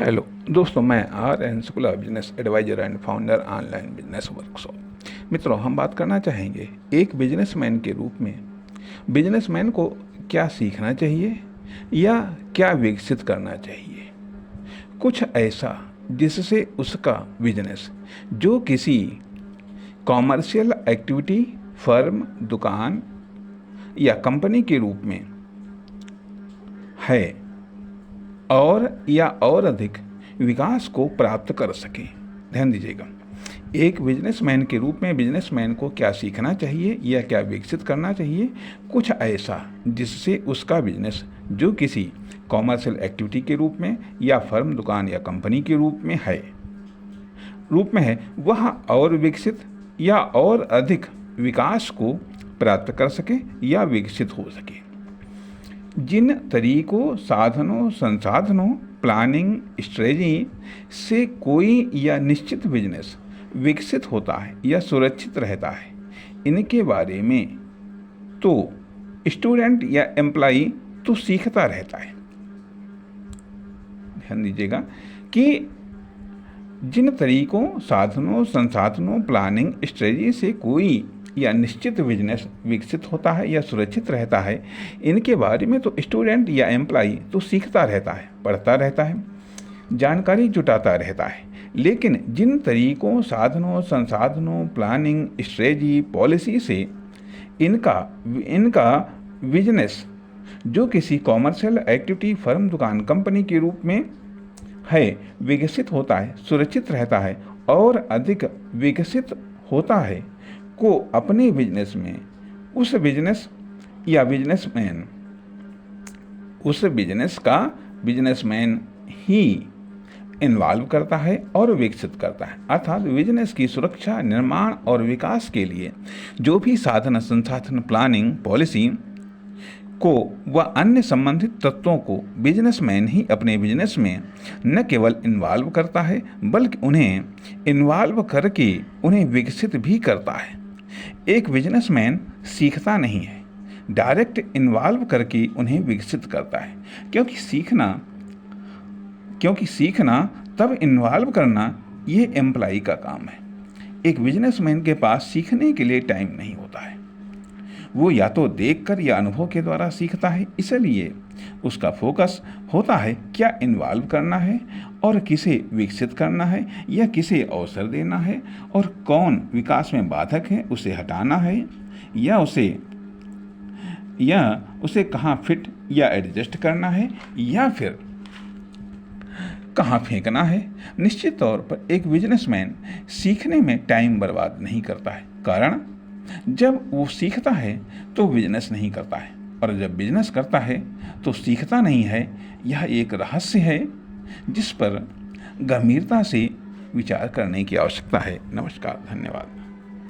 Hello दोस्तों, मैं R N Shukla, business adviser and founder online business workshop. मित्रों, हम बात करना चाहेंगे एक बिजनेसमैन के रूप में बिजनेसमैन को क्या सीखना चाहिए या क्या विकसित करना चाहिए। कुछ ऐसा जिससे उसका बिजनेस जो किसी कॉमर्शियल एक्टिविटी, फर्म, दुकान या कंपनी के रूप में है और अधिक विकास को प्राप्त कर सके। ध्यान दीजिएगा, एक बिजनेसमैन के रूप में बिजनेसमैन को क्या सीखना चाहिए या क्या विकसित करना चाहिए। कुछ ऐसा जिससे उसका बिजनेस जो किसी कॉमर्शियल एक्टिविटी के रूप में या फर्म, दुकान या कंपनी के रूप में है वह और विकसित या और अधिक विकास को प्राप्त कर सके या विकसित हो सके। जिन तरीकों, साधनों, संसाधनों, प्लानिंग, स्ट्रेटजी से कोई या निश्चित बिजनेस विकसित होता है या सुरक्षित रहता है, इनके बारे में तो स्टूडेंट या एम्प्लॉई तो सीखता रहता है। ध्यान दीजिएगा कि जिन तरीकों, साधनों, संसाधनों, प्लानिंग, स्ट्रेटजी से कोई या निश्चित बिजनेस विकसित होता है या सुरक्षित रहता है, इनके बारे में तो स्टूडेंट या एम्प्लॉई तो सीखता रहता है, पढ़ता रहता है, जानकारी जुटाता रहता है। लेकिन जिन तरीकों, साधनों, संसाधनों, प्लानिंग, स्ट्रेटजी, पॉलिसी से इनका बिजनेस जो किसी कॉमर्शियल एक्टिविटी, फर्म, दुकान, कंपनी के रूप में है विकसित होता है, सुरक्षित रहता है और अधिक विकसित होता है, को अपने बिजनेस में उस बिजनेस या बिजनेसमैन ही इन्वॉल्व करता है और विकसित करता है। अर्थात बिजनेस की सुरक्षा, निर्माण और विकास के लिए जो भी साधन, संसाधन, प्लानिंग, पॉलिसी को व अन्य संबंधित तत्वों को बिजनेसमैन ही अपने बिजनेस में न केवल इन्वॉल्व करता है बल्कि उन्हें इन्वॉल्व करके उन्हें विकसित भी करता है। एक बिजनेसमैन सीखता नहीं है, डायरेक्ट इन्वॉल्व करके उन्हें विकसित करता है, क्योंकि सीखना तब इन्वॉल्व करना ये एम्प्लॉई का काम है। एक बिजनेसमैन के पास सीखने के लिए टाइम नहीं होता है, वो या तो देखकर या अनुभव के द्वारा सीखता है। इसलिए उसका फोकस होता है क्या इन्वॉल्व करना है और किसे विकसित करना है या किसे अवसर देना है, और कौन विकास में बाधक है उसे हटाना है या उसे कहाँ फिट या एडजस्ट करना है या फिर कहाँ फेंकना है। निश्चित तौर पर एक बिजनेसमैन सीखने में टाइम बर्बाद नहीं करता है, कारण जब वो सीखता है तो बिजनेस नहीं करता है, और जब बिजनेस करता है तो सीखता नहीं है। यह एक रहस्य है जिस पर गंभीरता से विचार करने की आवश्यकता है। नमस्कार, धन्यवाद।